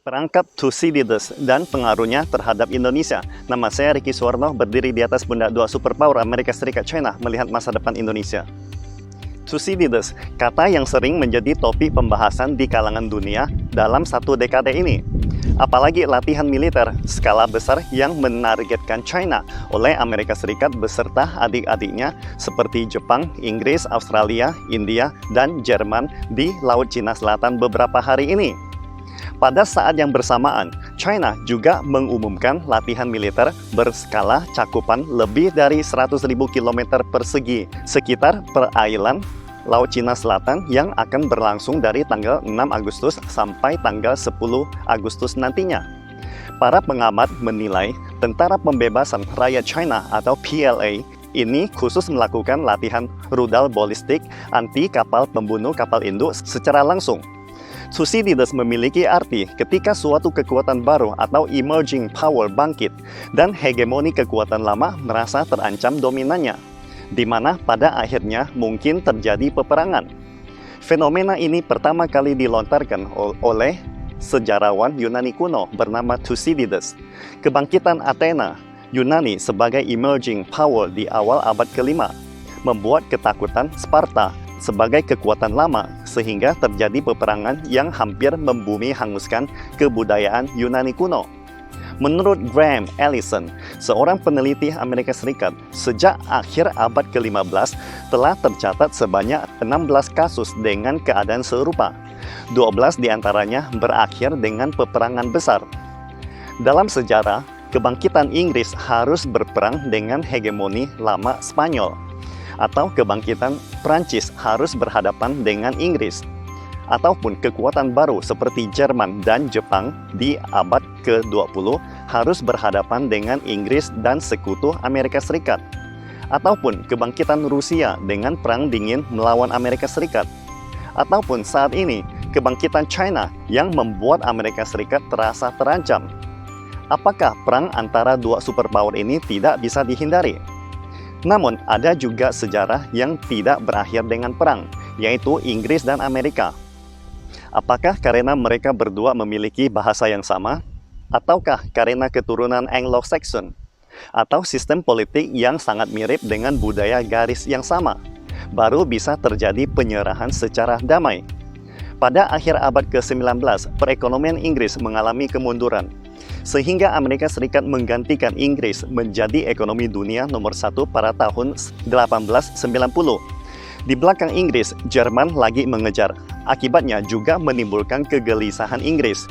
Perangkap Thucydides dan pengaruhnya terhadap Indonesia. Nama saya Ricky Suwarno, berdiri di atas pundak dua superpower Amerika Serikat China melihat masa depan Indonesia. Thucydides, kata yang sering menjadi topik pembahasan di kalangan dunia dalam satu dekade ini. Apalagi latihan militer skala besar yang menargetkan China oleh Amerika Serikat beserta adik-adiknya seperti Jepang, Inggris, Australia, India, dan Jerman di Laut Cina Selatan beberapa hari ini. Pada saat yang bersamaan, China juga mengumumkan latihan militer berskala cakupan lebih dari 100.000 km persegi sekitar perairan Laut Cina Selatan yang akan berlangsung dari tanggal 6 Agustus sampai tanggal 10 Agustus nantinya. Para pengamat menilai Tentara Pembebasan Rakyat China atau PLA ini khusus melakukan latihan rudal balistik anti kapal pembunuh kapal induk secara langsung. Thucydides memiliki arti ketika suatu kekuatan baru atau emerging power bangkit dan hegemoni kekuatan lama merasa terancam dominannya, di mana pada akhirnya mungkin terjadi peperangan. Fenomena ini pertama kali dilontarkan oleh sejarawan Yunani kuno bernama Thucydides. Kebangkitan Athena, Yunani sebagai emerging power di awal abad ke-5 membuat ketakutan Sparta sebagai kekuatan lama sehingga terjadi peperangan yang hampir membumi hanguskan kebudayaan Yunani kuno. Menurut Graham Allison, seorang peneliti Amerika Serikat, sejak akhir abad ke-15 telah tercatat sebanyak 16 kasus dengan keadaan serupa. 12 diantaranya berakhir dengan peperangan besar. Dalam sejarah, kebangkitan Inggris harus berperang dengan hegemoni lama Spanyol, atau kebangkitan Prancis harus berhadapan dengan Inggris, ataupun kekuatan baru seperti Jerman dan Jepang di abad ke-20 harus berhadapan dengan Inggris dan sekutu Amerika Serikat, ataupun kebangkitan Rusia dengan Perang Dingin melawan Amerika Serikat, ataupun saat ini kebangkitan China yang membuat Amerika Serikat terasa terancam. Apakah perang antara dua superpower ini tidak bisa dihindari? Namun, ada juga sejarah yang tidak berakhir dengan perang, yaitu Inggris dan Amerika. Apakah karena mereka berdua memiliki bahasa yang sama? Ataukah karena keturunan Anglo-Saxon? Atau sistem politik yang sangat mirip dengan budaya garis yang sama? Baru bisa terjadi penyerahan secara damai. Pada akhir abad ke-19, perekonomian Inggris mengalami kemunduran, sehingga Amerika Serikat menggantikan Inggris menjadi ekonomi dunia nomor 1 pada tahun 1890. Di belakang Inggris, Jerman lagi mengejar. Akibatnya juga menimbulkan kegelisahan Inggris.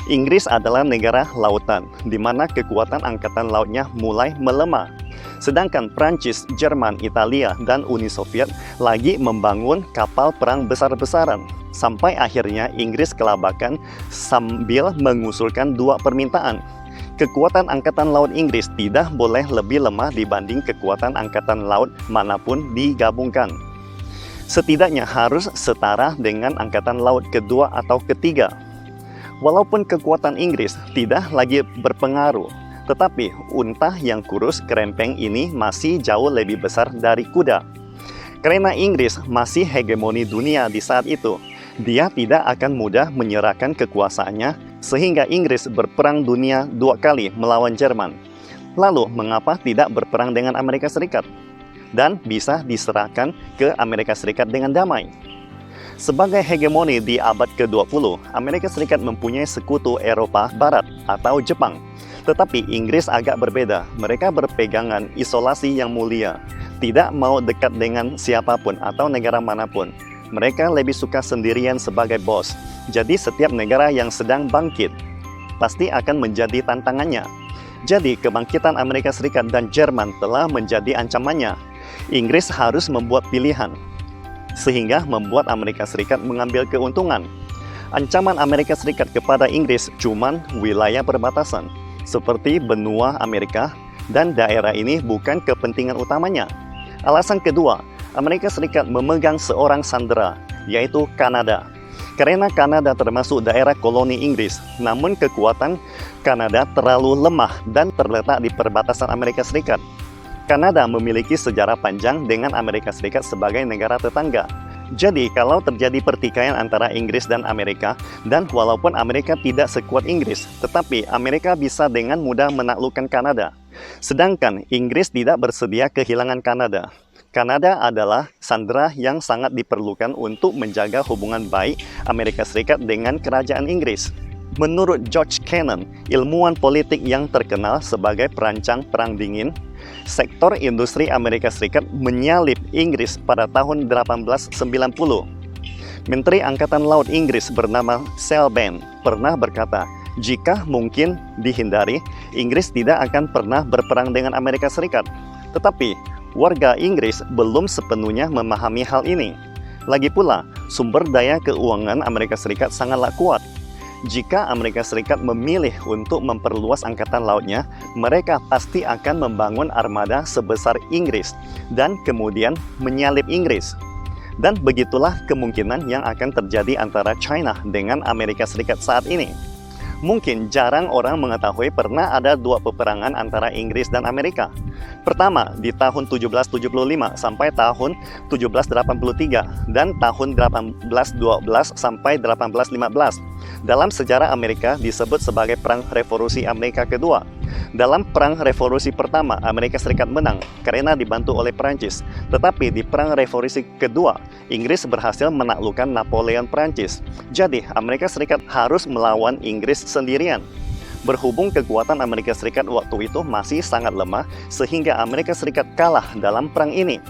Inggris adalah negara lautan, di mana kekuatan angkatan lautnya mulai melemah. Sedangkan Prancis, Jerman, Italia, dan Uni Soviet lagi membangun kapal perang besar-besaran. Sampai akhirnya Inggris kelabakan sambil mengusulkan dua permintaan. Kekuatan angkatan laut Inggris tidak boleh lebih lemah dibanding kekuatan angkatan laut manapun digabungkan. Setidaknya harus setara dengan angkatan laut kedua atau ketiga. Walaupun kekuatan Inggris tidak lagi berpengaruh, tetapi unta yang kurus kerempeng ini masih jauh lebih besar dari kuda. Karena Inggris masih hegemoni dunia di saat itu, dia tidak akan mudah menyerahkan kekuasaannya sehingga Inggris berperang dunia 2 kali melawan Jerman. Lalu, mengapa tidak berperang dengan Amerika Serikat? Dan bisa diserahkan ke Amerika Serikat dengan damai. Sebagai hegemoni di abad ke-20, Amerika Serikat mempunyai sekutu Eropa Barat atau Jepang. Tetapi Inggris agak berbeda. Mereka berpegangan isolasi yang mulia, tidak mau dekat dengan siapapun atau negara manapun. Mereka lebih suka sendirian sebagai bos. Jadi setiap negara yang sedang bangkit pasti akan menjadi tantangannya. Jadi kebangkitan Amerika Serikat dan Jerman telah menjadi ancamannya. Inggris harus membuat pilihan, sehingga membuat Amerika Serikat mengambil keuntungan. Ancaman Amerika Serikat kepada Inggris cuma wilayah perbatasan, seperti benua Amerika, dan daerah ini bukan kepentingan utamanya. Alasan kedua, Amerika Serikat memegang seorang sandera, yaitu Kanada. Karena Kanada termasuk daerah koloni Inggris, namun kekuatan Kanada terlalu lemah dan terletak di perbatasan Amerika Serikat. Kanada memiliki sejarah panjang dengan Amerika Serikat sebagai negara tetangga. Jadi, kalau terjadi pertikaian antara Inggris dan Amerika, dan walaupun Amerika tidak sekuat Inggris, tetapi Amerika bisa dengan mudah menaklukkan Kanada. Sedangkan Inggris tidak bersedia kehilangan Kanada. Kanada adalah sandera yang sangat diperlukan untuk menjaga hubungan baik Amerika Serikat dengan kerajaan Inggris. Menurut George Kennan, ilmuwan politik yang terkenal sebagai perancang Perang Dingin, sektor industri Amerika Serikat menyalip Inggris pada tahun 1890. Menteri Angkatan Laut Inggris bernama Selban pernah berkata, jika mungkin dihindari, Inggris tidak akan pernah berperang dengan Amerika Serikat. Tetapi, warga Inggris belum sepenuhnya memahami hal ini. Lagi pula, sumber daya keuangan Amerika Serikat sangatlah kuat. Jika Amerika Serikat memilih untuk memperluas angkatan lautnya, mereka pasti akan membangun armada sebesar Inggris dan kemudian menyalip Inggris. Dan begitulah kemungkinan yang akan terjadi antara China dengan Amerika Serikat saat ini. Mungkin jarang orang mengetahui pernah ada dua peperangan antara Inggris dan Amerika. Pertama, di tahun 1775 sampai tahun 1783 dan tahun 1812 sampai 1815. Dalam sejarah Amerika disebut sebagai Perang Revolusi Amerika Kedua. Dalam Perang Revolusi Pertama, Amerika Serikat menang karena dibantu oleh Perancis. Tetapi di Perang Revolusi Kedua, Inggris berhasil menaklukkan Napoleon Perancis. Jadi, Amerika Serikat harus melawan Inggris sendirian. Berhubung kekuatan Amerika Serikat waktu itu masih sangat lemah, sehingga Amerika Serikat kalah dalam perang ini.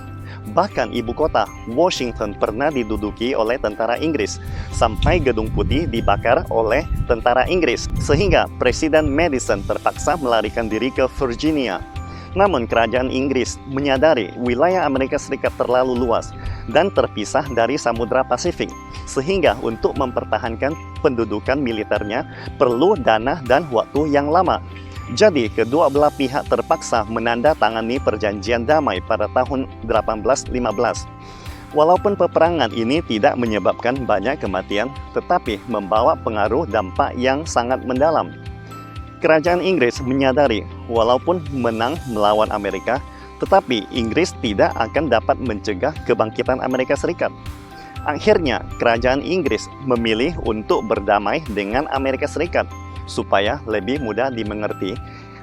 Bahkan ibu kota, Washington, pernah diduduki oleh tentara Inggris, sampai Gedung Putih dibakar oleh tentara Inggris, sehingga Presiden Madison terpaksa melarikan diri ke Virginia. Namun kerajaan Inggris menyadari wilayah Amerika Serikat terlalu luas dan terpisah dari Samudra Pasifik, sehingga untuk mempertahankan pendudukan militernya perlu dana dan waktu yang lama. Jadi, kedua belah pihak terpaksa menandatangani perjanjian damai pada tahun 1815. Walaupun peperangan ini tidak menyebabkan banyak kematian, tetapi membawa pengaruh dampak yang sangat mendalam. Kerajaan Inggris menyadari, walaupun menang melawan Amerika, tetapi Inggris tidak akan dapat mencegah kebangkitan Amerika Serikat. Akhirnya, kerajaan Inggris memilih untuk berdamai dengan Amerika Serikat. Supaya lebih mudah dimengerti,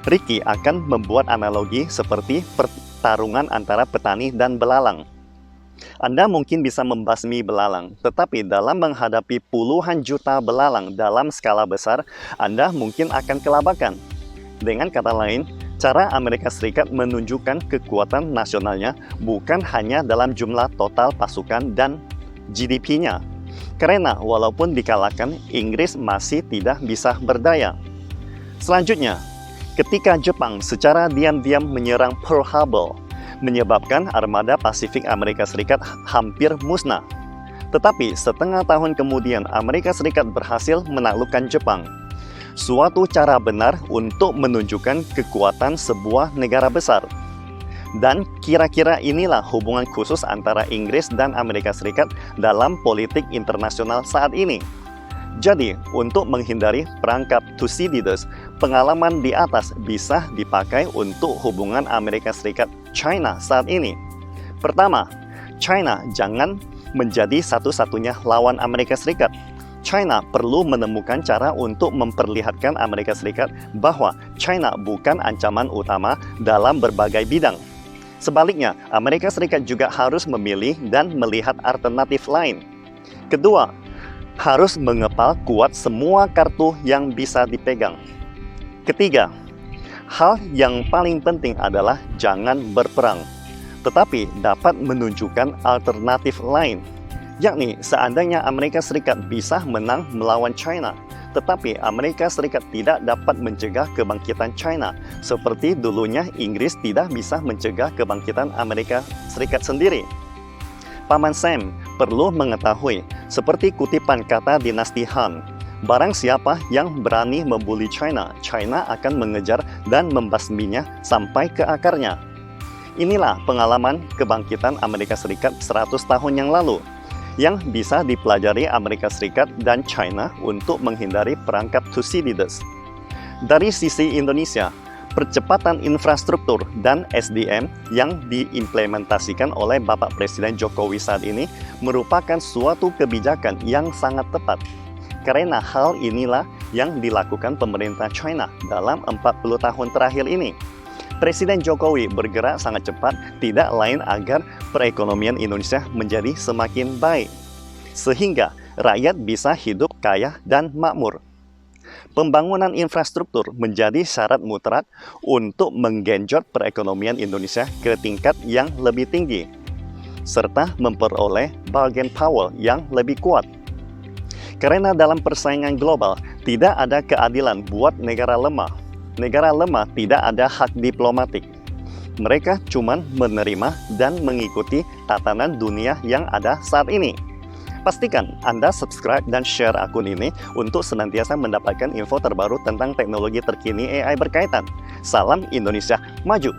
Ricky akan membuat analogi seperti pertarungan antara petani dan belalang. Anda mungkin bisa membasmi belalang, tetapi dalam menghadapi puluhan juta belalang dalam skala besar, Anda mungkin akan kelabakan. Dengan kata lain, cara Amerika Serikat menunjukkan kekuatan nasionalnya bukan hanya dalam jumlah total pasukan dan GDP-nya. Karena walaupun dikalahkan, Inggris masih tidak bisa berdaya. Selanjutnya, ketika Jepang secara diam-diam menyerang Pearl Harbor, menyebabkan armada Pasifik Amerika Serikat hampir musnah. Tetapi setengah tahun kemudian, Amerika Serikat berhasil menaklukkan Jepang. Suatu cara benar untuk menunjukkan kekuatan sebuah negara besar. Dan kira-kira inilah hubungan khusus antara Inggris dan Amerika Serikat dalam politik internasional saat ini. Jadi, untuk menghindari perangkap Thucydides, pengalaman di atas bisa dipakai untuk hubungan Amerika Serikat-China saat ini. Pertama, China jangan menjadi satu-satunya lawan Amerika Serikat. China perlu menemukan cara untuk memperlihatkan Amerika Serikat bahwa China bukan ancaman utama dalam berbagai bidang. Sebaliknya, Amerika Serikat juga harus memilih dan melihat alternatif lain. Kedua, harus mengepal kuat semua kartu yang bisa dipegang. Ketiga, hal yang paling penting adalah jangan berperang, tetapi dapat menunjukkan alternatif lain. Yakni, seandainya Amerika Serikat bisa menang melawan China, tetapi Amerika Serikat tidak dapat mencegah kebangkitan China, seperti dulunya Inggris tidak bisa mencegah kebangkitan Amerika Serikat sendiri. Paman Sam perlu mengetahui, seperti kutipan kata dinasti Han, barang siapa yang berani membuli China, China akan mengejar dan membasminya sampai ke akarnya. Inilah pengalaman kebangkitan Amerika Serikat 100 tahun yang lalu, yang bisa dipelajari Amerika Serikat dan China untuk menghindari perangkap Thucydides. Dari sisi Indonesia, Percepatan infrastruktur dan SDM yang diimplementasikan oleh Bapak Presiden Jokowi saat ini merupakan suatu kebijakan yang sangat tepat. Karena hal inilah yang dilakukan pemerintah China dalam 40 tahun terakhir ini. Presiden Jokowi bergerak sangat cepat, tidak lain agar perekonomian Indonesia menjadi semakin baik, sehingga rakyat bisa hidup kaya dan makmur. Pembangunan infrastruktur menjadi syarat mutlak untuk menggenjot perekonomian Indonesia ke tingkat yang lebih tinggi, serta memperoleh bargaining power yang lebih kuat. Karena dalam persaingan global, tidak ada keadilan buat negara lemah. Negara lemah tidak ada hak diplomatik. Mereka cuma menerima dan mengikuti tatanan dunia yang ada saat ini. Pastikan Anda subscribe dan share akun ini untuk senantiasa mendapatkan info terbaru tentang teknologi terkini AI berkaitan. Salam Indonesia Maju!